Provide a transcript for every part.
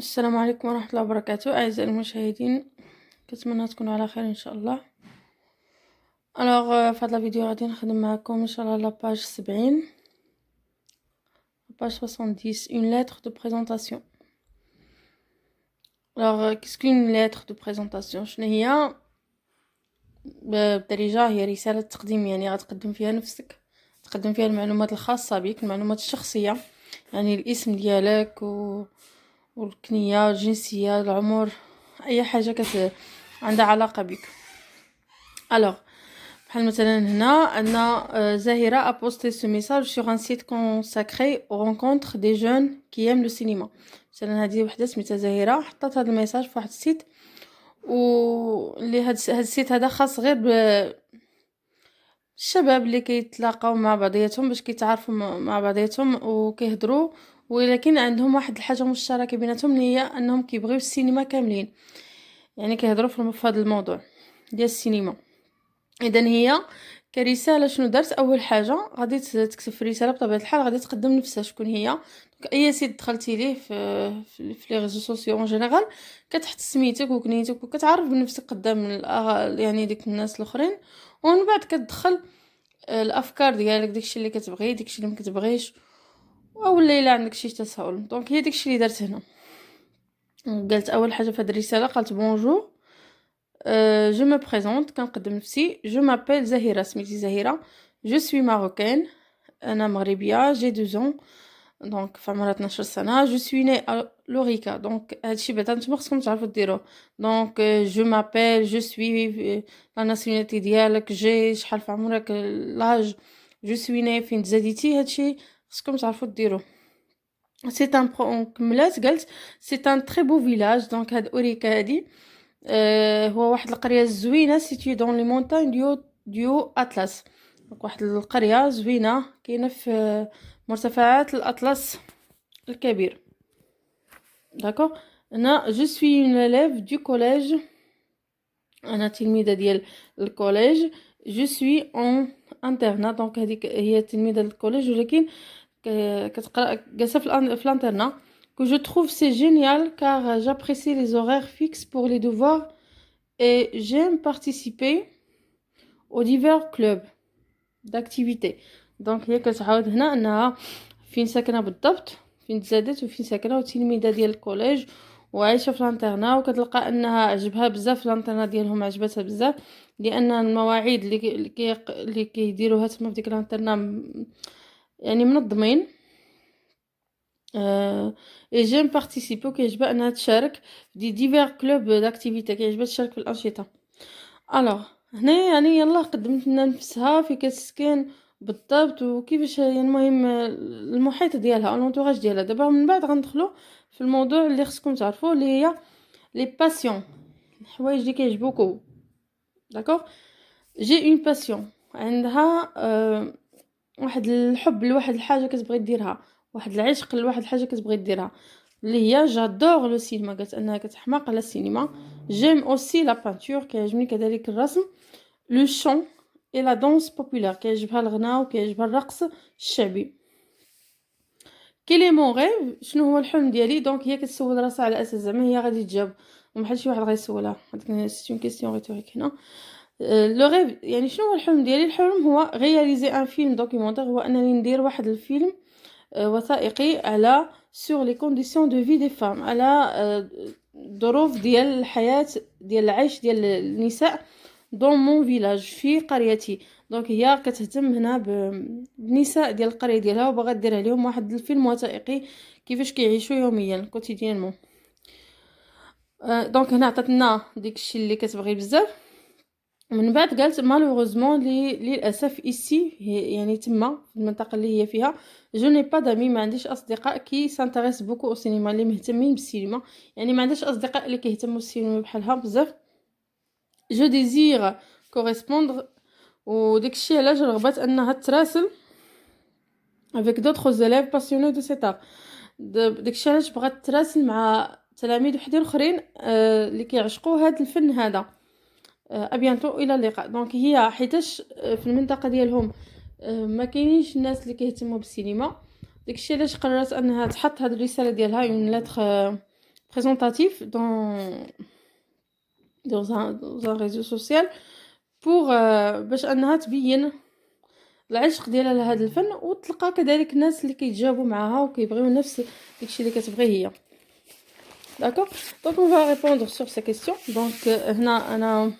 السلام عليكم ورحمة الله وبركاته أعزائي المشاهدين، كنتمنى تكونوا على خير إن شاء الله. في هذا الفيديو غادي نخدم معكم إن شاء الله لاباج 70 page 70 une lettre de présentation. qu'est-ce qu'une lettre de présentation؟ شنو هي؟ بالدارجة هي رسالة تقديم، يعني غتقدم فيها نفسك، تقدم فيها المعلومات الخاصة بك، المعلومات الشخصية، يعني الاسم ديالك والكنية، الجنسية، العمر، أي حاجة عندها علاقة بك. بحال مثلا هنا عندنا زاهرة a posté ce message sur un site consacré aux rencontres des jeunes qui aiment le cinéma. مثلا هذه وحده سميتها زاهرة حطات هذا الميساج في واحد السيت، واللي هاد السيت هذا خاص غير بالشباب اللي كيتلاقاو مع بعضياتهم باش كيتعارفوا مع بعضياتهم وكيهضروا، ولكن عندهم واحد الحاجه مشتركه بيناتهم اللي هي انهم كيبغيو السينما كاملين، يعني كيهضروا في هذا الموضوع ديال السينما. اذا هي كرساله شنو درت؟ اول حاجه غادي تكتب في الرساله بطبيعه الحال غادي تقدم نفسها شكون هي. اي سيت دخلتي ليه في لي ريزو سوسيو اون جينيرال كتحط سميتك وكنيتك وكتعرف بنفسك قدام يعني ديك الناس الاخرين، ومن بعد كتدخل الافكار ديالك، داكشي اللي كتبغي، داكشي اللي ما كتبغيش، اولا الا عندك شي تساؤل. دونك هي داكشي اللي درت هنا. قالت اول حاجه في هذه الرساله قالت بونجور je me présente كنقدم نفسي. je m'appelle زهيرة، سميتي زهيرة. je suis marocaine، انا مغربيه. j'ai 12 ans، دونك في عمرها 12 سنه. je suis née à لوريكا. دونك هادشي بعدا نتوما خصكم تعرفوا ديروه. دونك je m'appelle، je suis، لا ناسيوناليتي ديالك، جي شحال في عمرك، لاج، je suis née فين تزاديتي، هادشي خصكم تعرفوا ديروه. c'est un كملات قالت c'est un très beau village. دونك هاد اوريكا هادي هو واحد القريه زوينه سيتي دون لي مونتاج ديو اطلس. دونك واحد القريه زوينه كاينه في مرتفعات الاطلس الكبير. داكوغ. انا جو سوي اون élève دو كوليج، انا تلميذه ديال الكوليج. جو سوي اون انترنا، دونك هذيك هي تلميذه للكوليج ولكن كتقرا جالسه في الانترنا. que je trouve c'est génial car j'apprécie les horaires fixes pour les devoirs et j'aime participer aux divers clubs d'activités. دونك هي كتعاود هنا انها فين ساكنه بالضبط، فين تزادت وفين ساكنه، وتلميذه ديال الكوليج وعايشه في الانترنا، وكتلقى انها عجبها بزاف الانترنا ديالهم، عجبتها بزاف لان المواعيد اللي كيديروها تما في ديك الانترنا يعني منظمين. اي جيم بارتيسيبي، وكيعجبها انها تشارك في دي ديفير كلوب داكتيفيتي، كيعجبها تشارك في الانشطه. هنا يعني يلا قدمت لنا نفسها في كتسكن بالضبط وكيفاش، يعني المهم المحيط ديالها الانتوراج ديالها. دابا من بعد غندخلوا في الموضوع اللي خصكم تعرفوه اللي هي لي باسيون، الحوايج اللي كيعجبوكو. داكوغ. جي اون باسيون، عندها واحد الحب لواحد الحاجه كتبغي ديرها، واحد العشق لواحد الحاجه كتبغي ديرها اللي هي جادور لو سينما. قالت انها كتحماق على السينما. جيم اوسي لا بانتور، كيعجبني كذلك الرسم. لو شون اي لا دانس بوبولار، كيعجبها الغناء وكيعجبها الرقص الشعبي. كيلي مون غيف، شنو هو الحلم ديالي؟ دونك هي كتسول راسها على اساس زعما هي غادي تجاوب ومحال شي واحد غيسولها، سي اون كيسيون ريتوريك هنا. لو غيف يعني شنو هو الحلم ديالي؟ الحلم هو رياليزي ان فيلم دوكيومونتير، هو انني ندير واحد الفيلم وثائقي على سور لي كونديسيون دو في دي فام، على ظروف ديال الحياه ديال العيش ديال النساء دون مون فيلاج، في قريتي. دونك هي كتهتم هنا بالنساء ديال القريه ديالها وباغا دير عليهم واحد الفيلم وثائقي كيفاش كيعيشوا يوميا كوتيديانمون. دونك هنا عطاتنا داكشي اللي كتبغي بزاف. من بعد قالت مالوغوزمون للاسف ايسي، يعني تما في المنطقه اللي هي فيها، جو ني با دامي، ما عنديش اصدقاء كي سانتريس بوكو او سينما، اللي مهتمين بالسينما، يعني ما عندهاش اصدقاء اللي كيهتموا بالسينما بحالها بزاف. جو ديزير كوريسبوندر، وداكشي علاش رغبات انها تراسل avec d'autres élèves passionnés de cet art. داكشي علاش بغات تراسل مع تلاميذ وحدين اخرين اللي كيعشقوا هذا الفن هذا. ابيانتو الى اللقاء. دونك هي حيتاش في المنطقه ديالهم ما كاينينش الناس اللي كيهتموا بالسينما، داكشي علاش قررت انها تحط هذه الرساله ديالها اون لتر présentatif dans un réseau social pour باش انها تبين العشق ديالها لهذا الفن، وتلقى كذلك الناس اللي كيتجاوبوا معها وكيبغيو نفس داكشي اللي كتبغي هي. داكوغ دونك on va répondre sur ces questions. دونك هنا انا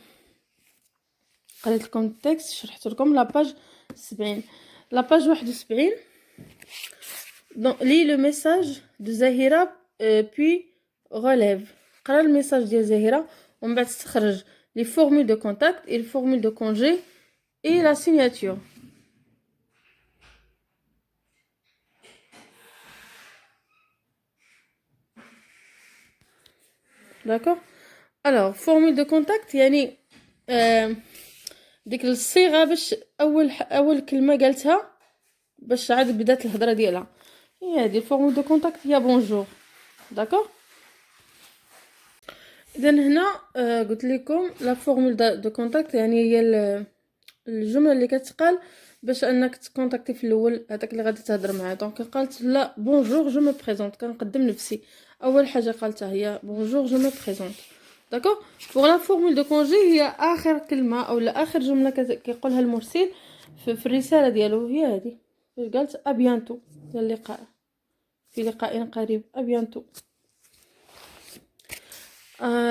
قريت لكم التكست، شرحت لكم لا باج 70. لا باج 71 دونك لي لو ميساج دو زهيرة puis relève. قرا الميساج ديال زهيرة ومن بعد استخرج les formules de contact et les formules de congé et la signature. D'accord. Alors formule de contact يعني ديك الصيغه باش اول كلمه قالتها باش عاد بدات الهضره ديالها هي هذه الفورمول دو كونتاكت، هي بونجور. داكوغ. اذا هنا قلت لكم لا فورمول دو كونتاكت يعني هي الجمله اللي كتقال باش انك تكونتاكتي في الاول هذاك اللي غادي تهضر معاه. دونك قالت لا بونجور جو مي بريزونت، كنقدم نفسي. اول حاجه قالتها هي بونجور جو مي بريزونت. داكوغ. بوغ لا فورمول دو كونجي هي اخر كلمه او اخر جمله كيقولها المرسل في الرساله ديالو، هي هذه قالت ابيانتو، اللقاء في لقاء قريب، ابيانتو.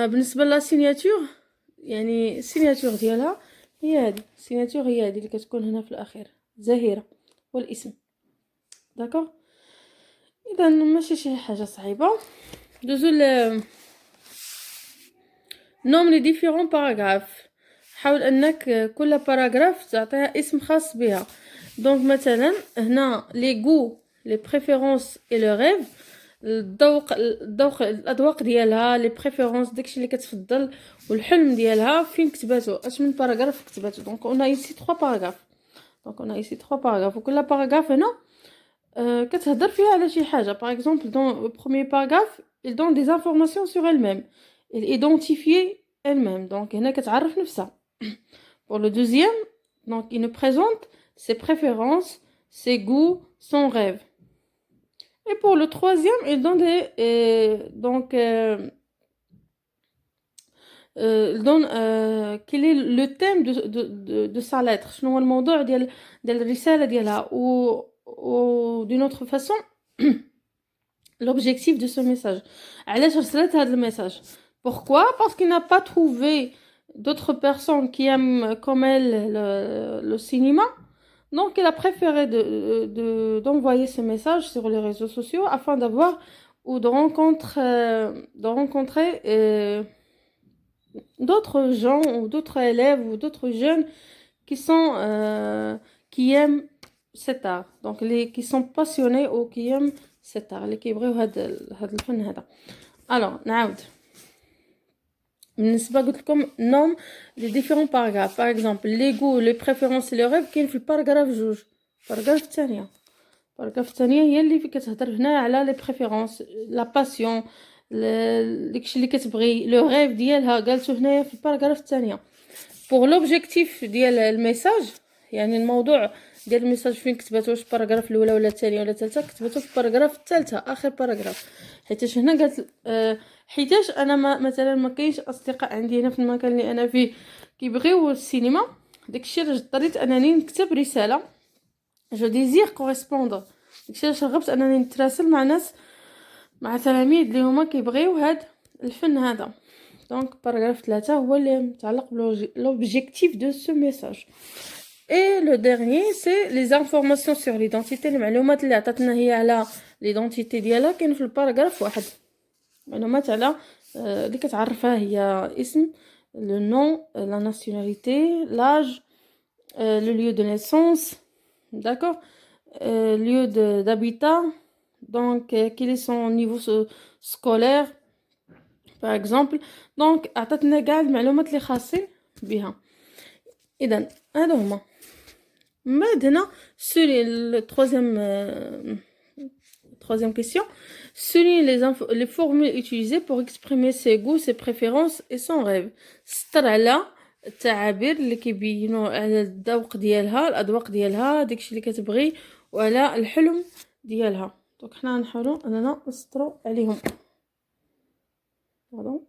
بالنسبه لا سيناتور يعني السيناتور ديالها هي هذه، السيناتور هي هذه اللي كتكون هنا في الاخير زهيره والاسم. داكوغ. اذا ماشي شي حاجه صعيبه. دوزو نوم لي ديفيرون باراغراف. حاول انك كل باراغراف تعطيها اسم خاص بها. دونك مثلا هنا لي غو لي بريفيرونس اي لو ريف، الاذواق ديالها، لي بريفيرونس داكشي اللي كتفضل، والحلم ديالها فين كتباتو، اش من باراغراف كتباتو. دونك اون ايسي 3 باراغراف. دونك اون ايسي 3 باراغراف، وكل باراغراف هنا كتهضر فيها على شي حاجه. باغ اكزومبل دون لو بروميير باراغراف il donne des informations sur elle-même, il identifie elle-même. Donc هنا كتعرف نفسها. Pour le deuxième, donc il nous présente ses préférences, ses goûts, son rêve. Et pour le troisième, il donne il donne quel est le thème de sa lettre. شنو هو الموضوع ديال الرسالة ديالها. ou d'une autre façon l'objectif de ce message. علاش رسلت هذا الميساج؟ Pourquoi? Parce qu'il n'a pas trouvé d'autres personnes qui aiment comme elle le cinéma. Donc il a préféré d'envoyer ce message sur les réseaux sociaux afin d'avoir ou de rencontrer d'autres gens ou d'autres élèves ou d'autres jeunes qui aiment cet art. Donc qui sont passionnés ou qui aiment cet art, اللي كيبغيو هذا الفن هذا. Alors نعاود بالنسبه قلت لكم نوم لي ديفيرون باراغراف. باغ اكزومبل لي غو لي بريفيرونس لي ريف كاين في الباراغراف جوج. الباراغراف الثانيه هي اللي كتهضر هنا على لي بريفيرونس، لا باسيون، داكشي اللي كتبغي، لو ريف ديالها قالتو هنايا في الباراغراف الثانيه. بوغ لوبجيكتيف ديال الميساج يعني الموضوع ديال الميساج فين كتباتو، واش الباراغراف الاولى ولا الثانيه ولا الثالثه، كتباتو في الباراغراف الثالثه اخر باراغراف. حيتاش هنا قالت حيتاش انا مثلا ما كاينش اصدقاء عندي هنا في المكان اللي انا فيه كيبغيو السينما، داكشي علاش اضطريت انني نكتب رساله جو ديزير كوريسبوندر. داكشي علاش رغبت انني نتراسل مع ناس، مع تلاميذ اللي هما كيبغيو هاد الفن هذا. دونك باراغراف 3 هو اللي متعلق بالobjectif de ce message. Et le dernier c'est les informations sur l'identité. المعلومات اللي عطاتنا هي على l'identité ديالها كاين في الباراغراف 1. معلومات على اللي كتعرفها هي اسم، le nom, la nationalité, l'âge, le lieu de naissance, d'accord, lieu d'habitat, donc quel est son niveau scolaire par exemple. donc عطاتنا كاع المعلومات اللي خاصين بها. اذا هادو هما. من بعد هنا سوري troisième question, souligne les formules utilisées pour exprimer ses goûts, ses préférences et son rêve. سطر على التعابير اللي كيبينوا على الذوق ديالها، الاذواق ديالها، داكشي اللي كتبغي، وعلى الحلم ديالها. دونك حنا نحاولوا اننا نسطروا عليهم. Pardon.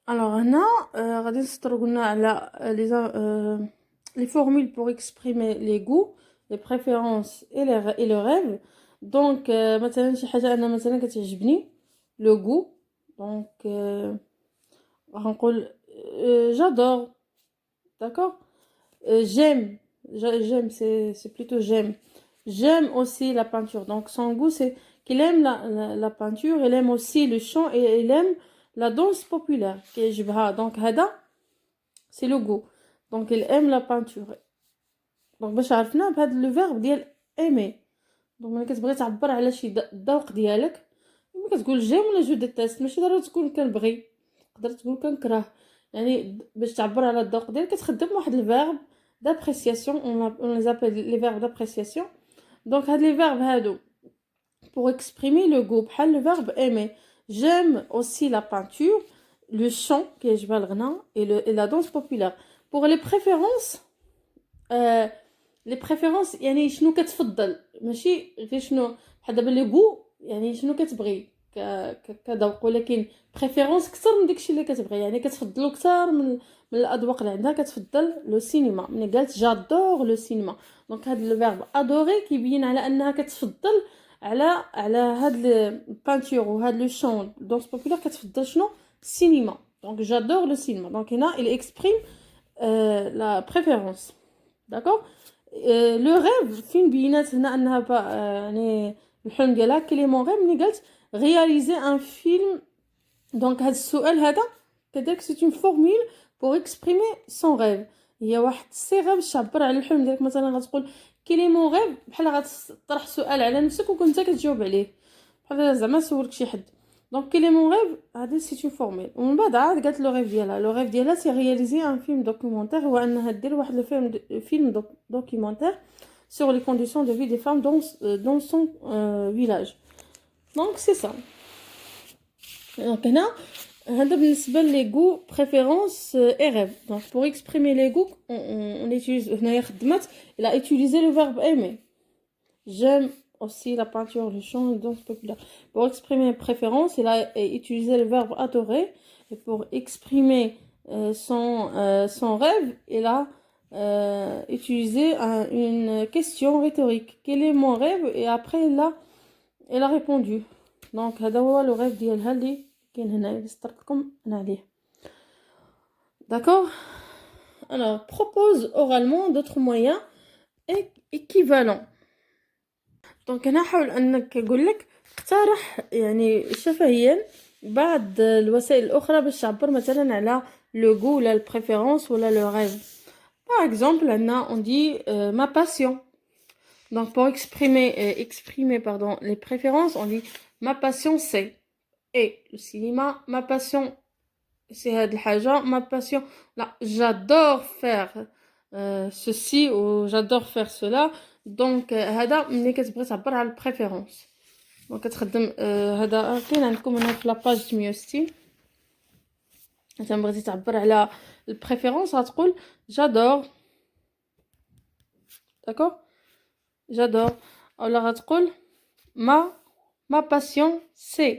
Alors هنا غادي نسطرو قلنا على les formules pour exprimer les goûts, les préférences et le rêve. Donc مثلا شي حاجه انا مثلا كتعجبني le goût. Donc غنقول j'adore. D'accord. J'aime, c'est plutôt j'aime. J'aime aussi la peinture. Donc son goût, c'est qu'il aime la peinture, il aime aussi le chant et il aime la danse populaire. Donc هذا c'est le goût. Donc il aime la peinture. Donc باش عرفنا بهذا لو فيرب ديال aimer. دونك ملي كتبغي تعبر على شي الذوق ديالك، ملي كتقول جيم ولا جو ديتيست، ماشي ضروري تكون كنبغي، تقدر تقول كنكره. يعني باش تعبر على الذوق ديالك كتخدم واحد الفيرب d'appréciation. On les appelle les verbes d'appréciation. Donc هاد les verbes هادو pour exprimer le goût بحال le verbe aimer. J'aime aussi la peinture, le chant كيعجبها الغناء et la danse populaire. Pour les préférences لي بريفيرونس يعني شنو كتفضل، ماشي غير شنو بحال دابا لي غو يعني شنو كتبغي كذوق، ولكن بريفيرونس اكثر من داكشي اللي كتبغي، يعني كتفضلو اكثر من الاذواق اللي عندها. كتفضل لو سينما، ملي قالت جادور لو سينما، دونك هذا لو فيرب ادوري كيبين على انها كتفضل على هاد البانتور وهاد لو شون دونس بوبولار، كتفضل شنو السينما. دونك جادور لو سينما. دونك هنا il exprime la préférence. D'accord. لو ريف فين بينات هنا انها يعني الحلم ديالها كلي مون ريف ملي قالت réaliser un film. دونك هذا السؤال هذا كذلك سي اون فورمول بور اكسبريمي سون ريف، هي واحد الصيغه باش تعبر على الحلم ديالك. مثلا غتقول كلي مون ريف بحال غتطرح سؤال على نفسك وكنت كتجاوب عليه، بحال زعما سولك شي حد. دونك كلي مون ريف هذه سي اون فورمول. ومن بعد عاد قالت لو ريف ديالها، لو ريف ديالها سي رياليزي ان فيلم دوكيومونتير، هو انها دير واحد فيلم دوكيومونتير sur les conditions de vie des femmes dans son village. Donc c'est ça. Donc هنا هذا بالنسبه لي غو بريفيرونس اي ريف. دونك pour exprimer les goûts on utilise هنايا خدمات il a utilisé le verbe aimer. J'aime aussi la peinture, le chant, la danse populaire. Pour exprimer mes préférences, il a utilisé le verbe adorer. Et pour exprimer son rêve, il a utilisé une question rhétorique. Quel est mon rêve? Et après, il a répondu. Donc, هذا هو le rêve ديالها اللي كاين هنا اللي سطرت لكم انا عليه. D'accord. Alors, propose oralement d'autres moyens équivalents. دونك انا حاول انك نقول لك اقترح يعني شفهيا بعض الوسائل الاخرى باش تعبر مثلا على لو غو ولا البريفيرونس ولا لو ريف. باغ اكزومبل عندنا on dit ma passion. donc pour exprimer pardon les préférences on dit ma passion c'est et le cinéma. ma passion c'est هاد الحاجه. ma passion là j'adore faire ceci ou j'adore faire cela. دونك هذا ملي كتبغي تعبر على البريفيرونس. دونك كتخدم هذا كاين عندكم هنا في لاباج 68. انت بغيتي تعبر على البريفيرونس غتقول j'adore. d'accord. j'adore. اولا غتقول ma passion c'est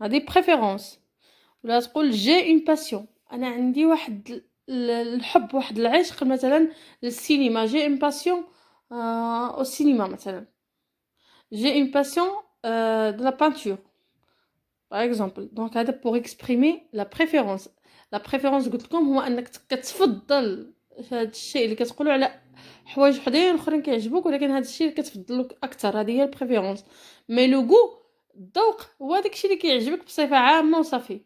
هذه بريفيرونس. ولا تقول j'ai une passion انا عندي واحد الحب واحد العشق مثلا للسينما. j'ai une passion au cinéma مثلا. j'ai une passion de la peinture par exemple. donc هذا pour exprimer la préférence. la préférence قلت لكم هو انك كتفضل هذا الشيء اللي كتقولوا على حوايج وحدين اخرين كيعجبوك، ولكن هذا الشيء اللي كتفضلو اكثر هذه هي البريفيرونس. مي لو غو الذوق هو داكشي اللي كيعجبك بصفه عامه وصافي،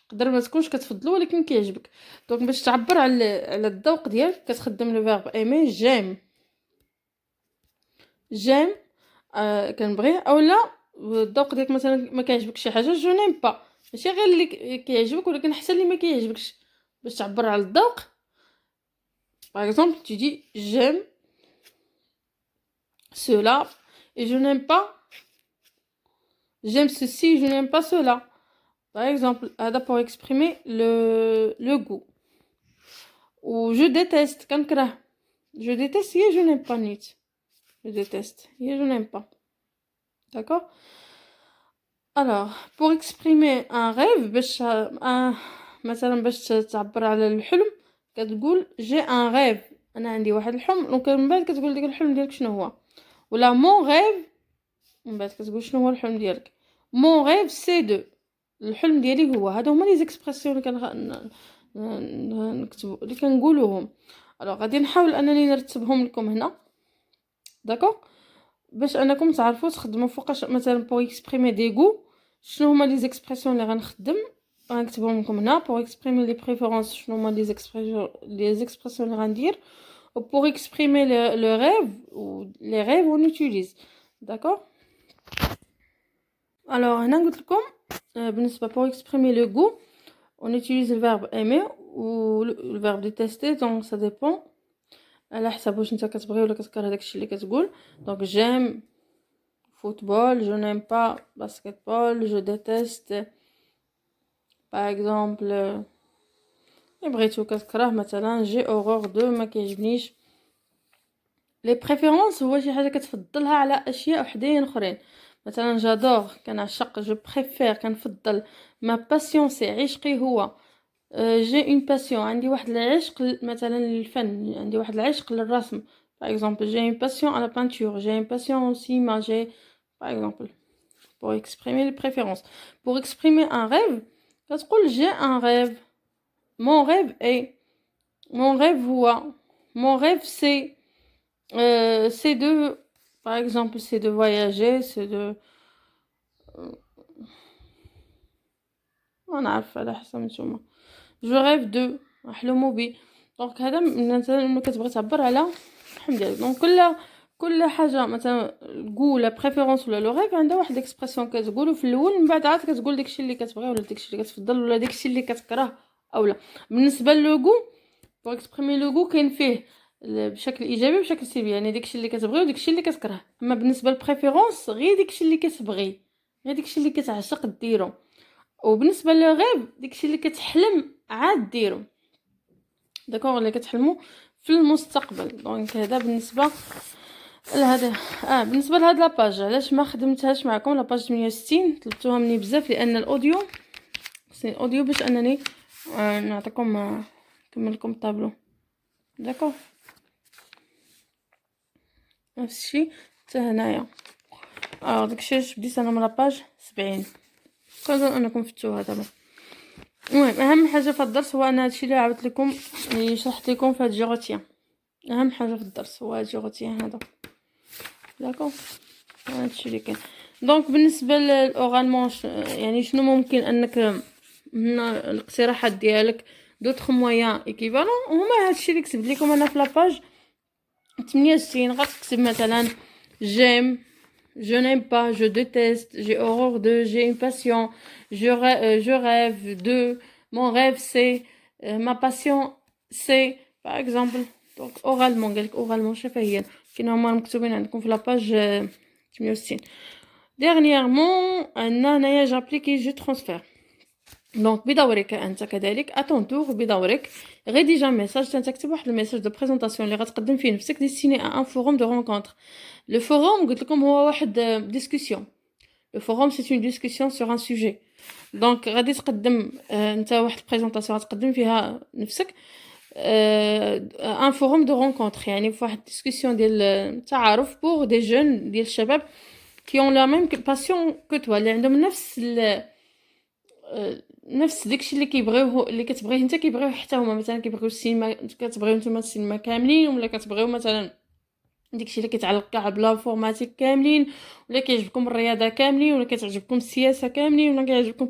تقدر ما تكونش كتفضلو ولكن كيعجبك. دونك باش تعبر على الذوق ديالك كتخدم لو فيرب ايمي. جيم كنبغي. اولا الذوق ديالك مثلا ما كيعجبك شي حاجه جو نيم با، ماشي غير اللي كيعجبك ولكن حتى اللي ما كيعجبكش باش تعبر على الذوق. par exemple tu dis j'aime cela et je n'aime pas. j'aime ceci, je n'aime pas cela. par exemple هذا pour exprimer le goût. ou je déteste كنكره. je déteste هي je n'aime pas نيت. je déteste هي je n'aime pas. d'accord. alors pour exprimer un rêve باش مثلا باش تعبر على الحلم كتقول j'ai un rêve، انا عندي واحد الحلم، دونك من بعد كتقول ديك الحلم ديالك شنو هو، ولا mon rêve من بعد كتقول شنو هو الحلم ديالك. mon rêve c'est de، الحلم ديالي هو. هادو هما لي زيكسبرسيون نكتبو اللي كنقولوهم. الوغ غادي نحاول انني نرتبهم لكم هنا داكوغ باش انكم تعرفوا تخدموا فوقاش. مثلا بوغ اكسبريمي دي غو شنو هما لي زيكسبرسيون اللي غنخدم غنكتبهم لكم هنا. بوغ اكسبريمي لي بريفيرونس شنو هما لي زيكسبرسيون اللي غندير. pour exprimer le rêve ou les rêves on utilise d'accord. alors هنا قلت لكم بالنسبه pour exprimer le goût on utilise le verbe aimer ou le verbe détester donc ça dépend على حسب واش نتا كتبغي ولا كتكره داكشي اللي كتقول. donc j'aime football, je n'aime pas basketball, je déteste par exemple بغيتو كتكره مثلا j'ai horreur de ما كيعجبنيش. لي بريفيرونس هو شي حاجه كتفضلها على اشياء وحدين اخرين. مثلا جادور كنعشق، جو بريفير كنفضل، ما باسيون سي عشقي هو، جي اون باسيون عندي واحد العشق مثلا للفن، عندي واحد العشق للرسم par exemple j'ai une passion à la peinture, j'ai une passion au cinéma, j'ai par exemple. pour exprimer les préférences, pour exprimer un rêve كتقول j'ai un rêve, mon rêve est, mon rêve هو, mon rêve c'est de par exemple c'est de voyager, c'est de ما نعرف على حسب نتوما جو ريف دو احلم بي. دونك هذا مثلا ملي كتبغي تعبر على الحلم ديالك. دونك كل حاجه مثلا تقول لا بريفيرونس ولا لو ريف عندها واحد اكسبرسيون كتقولو في الاول، من بعد عاد كتقول داكشي اللي كتبغي ولا داكشي اللي كتفضل ولا داكشي اللي كتكره اولا. بالنسبه للوغو بور اكسبريمي لوغو كاين فيه بشكل ايجابي وبشكل سلبي، يعني داكشي اللي كتبغي وداكشي اللي كتكره. اما بالنسبه للبريفيرونس غير داكشي اللي كتبغي، غير داكشي اللي كتعشق ديرو. وبالنسبه للغيب داكشي اللي كتحلم عاد ديرو داكوغ، اللي كتحلموا في المستقبل. دونك هذا بالنسبه لهذا. بالنسبه لهاد لاباج علاش ما خدمتهاش معكم لاباج 68 طلبتوها مني بزاف لان الاوديو خصني الاوديو باش انني نعطيكم نكمل لكم الطابلو داكوغ. نفس الشيء حتى هنايا. داكشي علاش بديت انا من لاباج 70 كنظن انكم فتوها دابا. المهم اهم حاجه في الدرس هو ان هادشي اللي عاودت لكم اللي شرحت لكم في هاد جيغوتيان. اهم حاجه في الدرس هو جيغوتيان هذا داكوغ. هادشي اللي كاين. دونك بالنسبه للاورالمون يعني شنو ممكن انك هنا الاقتراحات ديالك دوطخ مويان ايكيفالون هما هادشي اللي كتبت لكم انا في لاباج 68. غتكتب مثلا j'aime, je n'aime pas, je déteste, j'ai horreur de, j'ai une passion, je rêve de, mon rêve c'est, ma passion c'est par exemple. donc oralement قالك oralement شفهيا كاين هما مكتوبين عندكم في لاباج 68. dernièrement انا هنايا جابليكي جو ترانسفير. دونك بدورك انت كذلك اتونتور بدورك ريديج ان ميساج، تكتب واحد الميساج دو بريزونطاسيون اللي غتقدم فيه نفسك ديستيني ان فوروم دو رونكونتر. لو فوروم قلت لكم هو واحد ديسكوسيون. لو فوروم سي اون ديسكوسيون سور ان سوجي. دونك غادي تقدم انت واحد البريزونطاسيون غتقدم فيها نفسك ان فوروم دو رونكونتر، يعني في واحد ديسكوسيون ديال تعارف بور دي جون ديال الشباب كي اون لا ميم باسيون كو توا، اللي عندهم نفس داكشي اللي كيبغيوه اللي كتبغيه انت كيبغيوه حتى هما. مثلا كيبغيو السينما، كتبغيو نتوما السينما كاملين، ولا كتبغيو مثلا داكشي اللي كيتعلق كاع بالانفورماتيك كاملين، ولا كيعجبكم الرياضه كاملين، ولا كتعجبكم السياسه كاملين، ولا كيعجبكم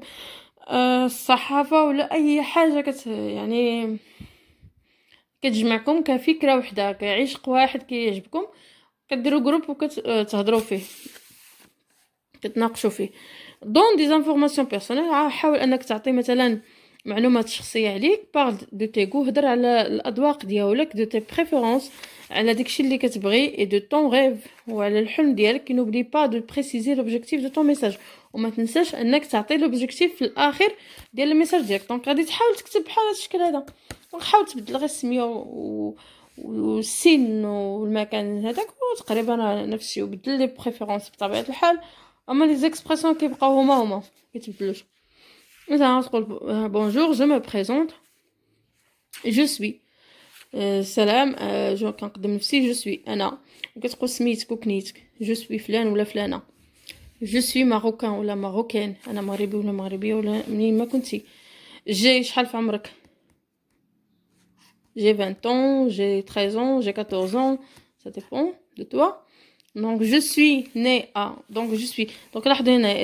الصحافه، ولا اي حاجه يعني كتجمعكم كفكره وحده كعشق واحد كيعجبكم، كديروا جروب وكتهضروا فيه كتناقشوا فيه دون دي انفورماسيون بيرسونيل. حاول انك تعطي مثلا معلومات شخصيه عليك، بارل دو تيغو، هضر على الاذواق ديالك، دو تي بريفيرونس، على داكشي اللي كتبغي اي دو طون ريف وعلى الحلم ديالك. نوبلي با دو بريسيزي لوبجيكتيف دو طون ميساج، وما تنساش انك تعطي لوبجيكتيف في الاخر ديال الميساج ديالك. دونك غادي تحاول تكتب بحال هذا الشكل هذا. دونك حاول تبدل غير السميه والسن والمكان هذاك وتقريبا نفس الشيء، وبدل لي بريفيرونس بطبيعه الحال اما لي زيكسبرسيون كيبقاو هما كيتبدلوش. مثلا تقول بونجور جو مو بريزونت جو سوي سلام جو كنقدم نفسي جو سوي انا، وكتقول سميتك وكنيتك جو سوي فلان ولا فلانه، جو سوي ماروكان ولا ماروكان انا مغربي ولا مغربيه ولا منين ما كنتي. جي شحال في عمرك، j'ai 20 ans, j'ai 13 ans, j'ai 14 ans, ça dépend de toi. Donc je suis né à donc je suis donc لاحظوا هنا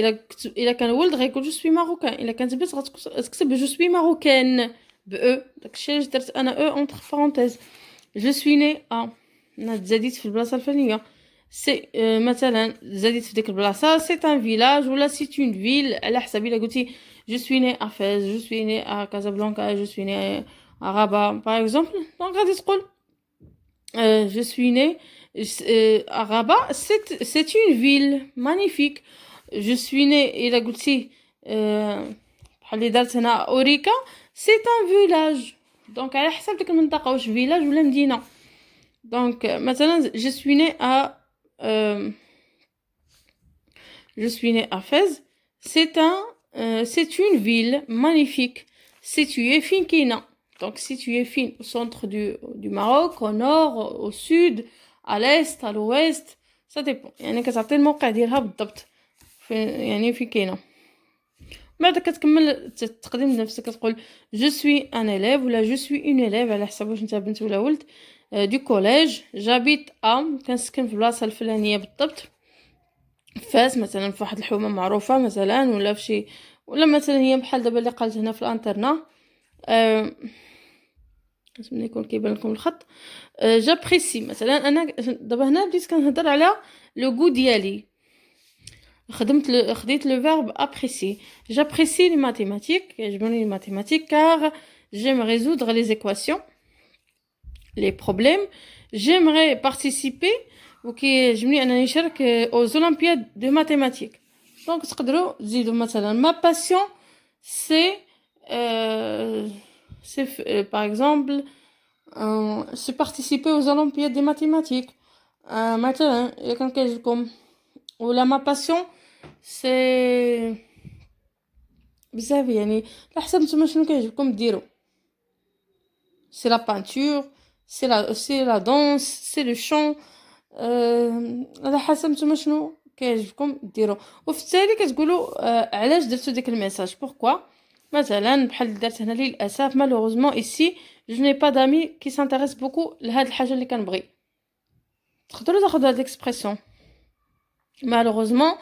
الا كان ولد غيقول جو سوي ماروكان، الا كانت بنت غتكتب جو سوي ماروكان ب او. داكشي علاش درت انا او اونتر بارونتيز. جو سوي ني ا انا تزاديت في البلاصه الفلانيه، سي مثلا زاديت في ديك البلاصه سي ان فيلاج ولا سي اون فيل، على حسب الا قلتي جو سوي ني ا فاز، جو سوي ني ا كازابلانكا، جو سوي ني ا رابا باغ اكزومبل. دونك غادي تقول je suis né à Rabat, c'est une ville magnifique. Je suis né إلا قلتي بحال اللي دارت هنا أوريكا c'est un village. دونك على حسب ديك المنطقة واش فيلاج ولا مدينة. دونك مثلا je suis né à je suis né à Fès, c'est une ville magnifique située في Kina. Donc située fin au centre du Maroc, au nord, au sud, à l'est, à l'ouest, ça dépend. يعني كتعطي الموقع ديالها بالضبط يعني في كاينه. بعد كتكمل تقديم نفسك كتقول je suis un élève ولا je suis une élève على حسب واش انت بنت ولا ولد du collège. j'habite à كنسكن في البلاصه الفلانيه بالضبط فاس مثلا في واحد الحومه معروفه مثلا ولا في شي ولا مثلا هي بحال دابا اللي قالت هنا في الانترنا لازم يكون كيبان لكم الخط. جابريسي مثلا انا دابا هنا بديت كنهضر على لو غو ديالي، خديت لو فيرب ابريسي. جابريسي لي ماتيماتيك، يعجبوني لي ماتيماتيك كار j'aime résoudre les équations les problèmes. j'aimerais participer وكيعجبني انني نشارك aux olympiades de mathématiques. دونك تقدروا تزيدوا مثلا ma passion c'est par exemple c'est participer aux olympiades des mathématiques. مثلا الا كان كيعجبكم ولا ما باسيون سي بزاف يعني على حسب نتوما شنو كيعجبكم ديروا. سي لا بانتور، سي لا دانس، سي لو شون، على حسب نتوما شنو كيعجبكم ديروا. وفي التالي كتقولوا علاش درتو ديك الميساج بوركوا. مثلا بحال درت هنا للاسف malheureusement ici je n'ai pas d'amis qui s'intéressent beaucoup لهاد الحاجه اللي كنبغي. تقدروا تاخذوا هاد الاكسبرسيون malheureusement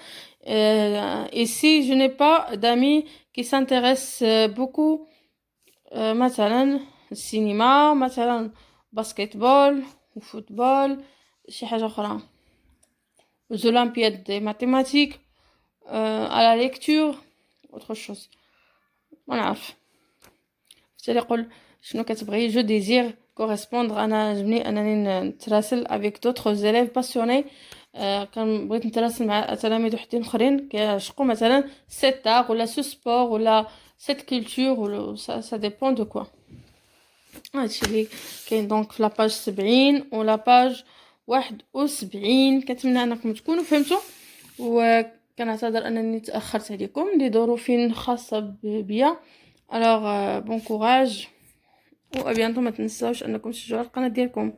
ici je n'ai pas d'amis qui s'intéressent beaucoup مثلا السينما، مثلا باسكتبول وفوتبول، شي حاجه اخرى aux olympiades des mathématiques à la lecture autre chose ما نعرف. فالتالي يقول شنو كتبغي جو ديزير كوريسبوندر. انا عجبني انني نتراسل افيك دوطخ زيليف باسيوني، كان بغيت نتراسل مع تلاميذ وحدين اخرين كيعشقوا مثلا سيت ار ولا سو سبور ولا سيت كولتور ولا سا ديبون دو كوا. هادشي اللي كاين دونك في لاباج 70 ولا باج 71. كنتمنى انكم تكونوا فهمتوا، وكنعتذر انني تاخرت عليكم لظروف خاصه بيا. الوغ بون كوراج و ابيانتو. ما تنساوش انكم تشجعوا القناه ديالكم.